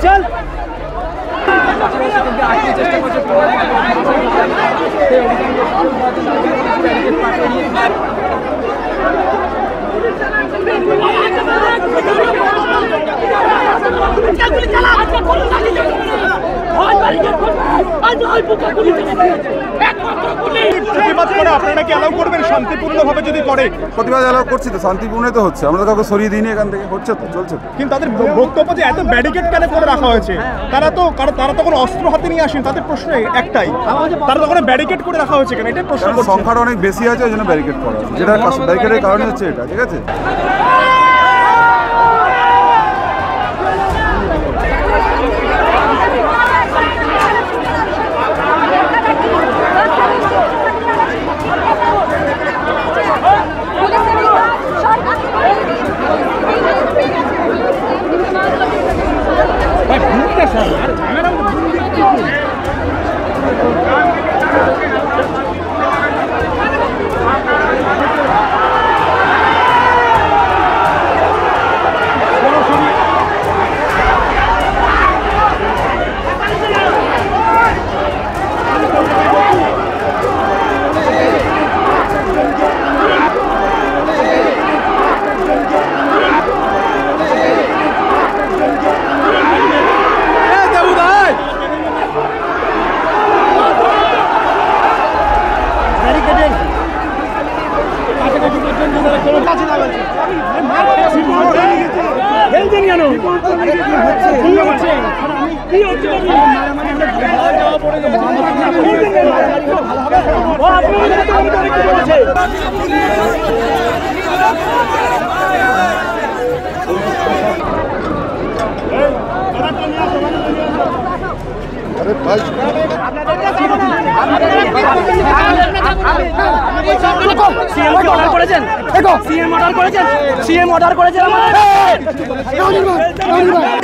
চল আপনারা কি অ্যালাউ করবেন শান্তিপূর্ণভাবে যদি করে? প্রতিবাদ অ্যালাউ করছি তো, শান্তিপূর্ণই তো হচ্ছে, আমরা তো কাউকে সরিয়ে দিইনি, এখান থেকে হচ্ছে তো, চলছে। কিন্তু তাদের বক্তব্য যে এত ব্যারিকেড কেন করে রাখা হয়েছে, তারা তো কোনো অস্ত্র হাতে নিয়ে আসেন, তাদের প্রশ্ন একটাই, তারা তো কোনো ব্যারিকেড করে রাখা হয়েছে কেন, এটাই প্রশ্ন। সংখ্যাটা অনেক বেশি আছে, ওই জন্য ব্যারিকেড করা, যেটা ব্যারিকেডের কারণে হচ্ছে এটা, ঠিক আছে।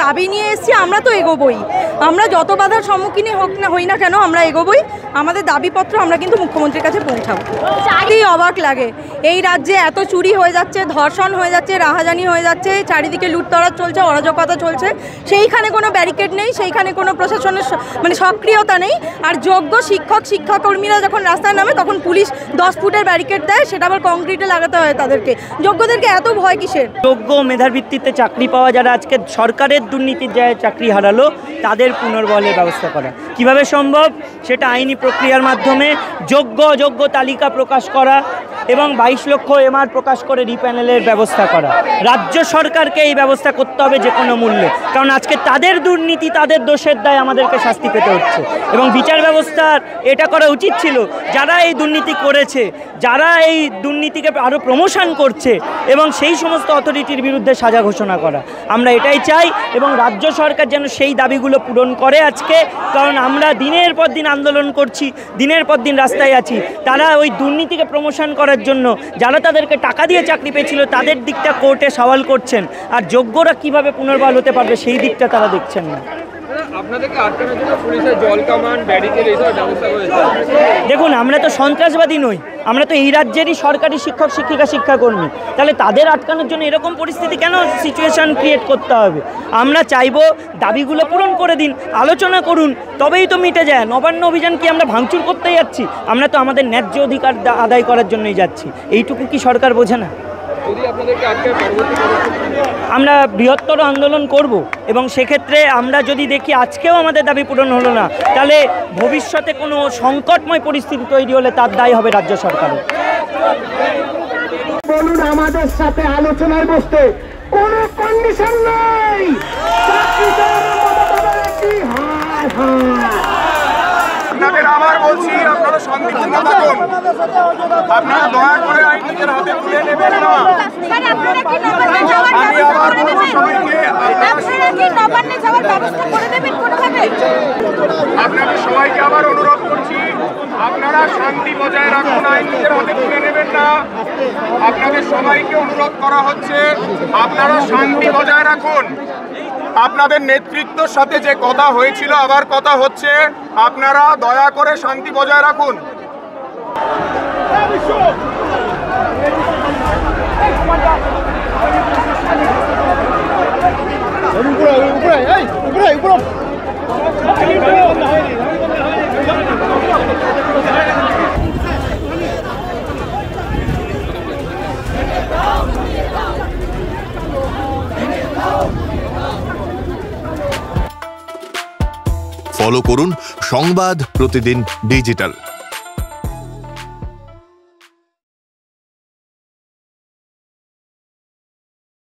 দাবি নিয়ে এসেছি, আমরা তো এগোবই, আমরা যত বাধার সম্মুখীন হই না কেন আমরা এগোবই, আমাদের দাবিপত্র আমরা কিন্তু মুখ্যমন্ত্রীর কাছে পৌঁছাবো। চারিদিকে অবাক লাগে, এই রাজ্যে এত চুরি হয়ে যাচ্ছে, ধর্ষণ হয়ে যাচ্ছে, রাহাজানি হয়ে যাচ্ছে, চারিদিকে লুটতরাজ চলছে, অরাজকতা চলছে, সেইখানে কোনো ব্যারিকেড নেই, সেইখানে কোনো প্রশাসনের মানে সক্রিয়তা নেই। আর যোগ্য শিক্ষাকর্মীরা যখন রাস্তায় নামে তখন পুলিশ 10 ফুটের ব্যারিকেড দেয়, সেটা আবার কংক্রিটে লাগাতে হয় তাদেরকে। যোগ্যদেরকে এত ভয় কিসের? যোগ্য মেধার ভিত্তিতে চাকরি পাওয়া যারা আজকে সরকারের দুর্নীতির যায় চাকরি হারালো, তাদের পুনর্বহালের ব্যবস্থা করা কিভাবে সম্ভব, সেটা আইনি প্রক্রিয়ার মাধ্যমে যোগ্য তালিকা প্রকাশ করা এবং 22 লক্ষ এমআর প্রকাশ করে রিপ্যানেলের ব্যবস্থা করা। রাজ্য সরকারকে এই ব্যবস্থা করতে হবে যে কোনো মূল্যে, কারণ আজকে তাদের দুর্নীতি, তাদের দোষের দায় আমাদেরকে শাস্তি পেতে হচ্ছে। এবং বিচার ব্যবস্থার এটা করা উচিত ছিল, যারা এই দুর্নীতি করেছে, যারা এই দুর্নীতিকে আরও প্রমোশন করছে, এবং সেই সমস্ত অথরিটির বিরুদ্ধে সাজা ঘোষণা করা। আমরা এটাই চাই এবং রাজ্য সরকার যেন সেই দাবিগুলো পূরণ করে আজকে, কারণ আমরা দিনের পর দিন আন্দোলন করছি, দিনের পর দিন রাস্তায় আছি। তারা ওই দুর্নীতিকে প্রমোশন করার জন্য যারা তাদেরকে টাকা দিয়ে চাকরি পেয়েছিল তাদের দিকটা কোর্টে সওয়াল করছেন, আর যোগ্যরা কিভাবে পুনর্বহাল হতে পারবে সেই দিকটা তারা দেখছেন না। দেখুন, আমরা তো সন্ত্রাসবাদী নই, আমরা তো এই রাজ্যেরই সরকারি শিক্ষক শিক্ষিকা শিক্ষাকর্মী, তাহলে তাদের আটকানোর জন্য এরকম পরিস্থিতি কেন সিচুয়েশন ক্রিয়েট করতে হবে? আমরা চাইবো দাবিগুলো পূরণ করে দিন, আলোচনা করুন, তবেই তো মিটে যায়। নবান্ন অভিযান কি আমরা ভাঙচুর করতে যাচ্ছি? আমরা তো আমাদের ন্যায্য অধিকার আদায় করার জন্যই যাচ্ছি। এইটুকু কি সরকার বোঝে না? আমরা বৃহত্তর আন্দোলন করব এবং সেক্ষেত্রে আমরা যদি দেখি আজকেও আমাদের দাবি পূরণ হলো না, তাহলে ভবিষ্যতে কোনো সংকটময় পরিস্থিতি তৈরি হলে তার দায় হবে রাজ্য সরকারের। বলুন, আমাদের সাথে আলোচনায় বসতে কোনো কন্ডিশন নেই। আপনাদের আবার বলছি, আপনারা শান্তিপূর্ণ থাকুন, আপনারা দয়া করে আইন নিজের হাতে তুলে নেবেন না। আমি আবার বলবো সবাইকে, আপনাদের সবাইকে আবার অনুরোধ করছি, আপনারা শান্তি বজায় রাখুন, আইন নিজের হাতে তুলে নেবেন না। আপনাদের সবাইকে অনুরোধ করা হচ্ছে, আপনারা শান্তি বজায় রাখুন। আপনাদের নেতৃত্বের সাথে যে কথা হয়েছিল, আবার কথা হচ্ছে, আপনারা দয়া করে শান্তি বজায় রাখুন। উপরে ফলো করুন সংবাদ প্রতিদিন ডিজিটাল।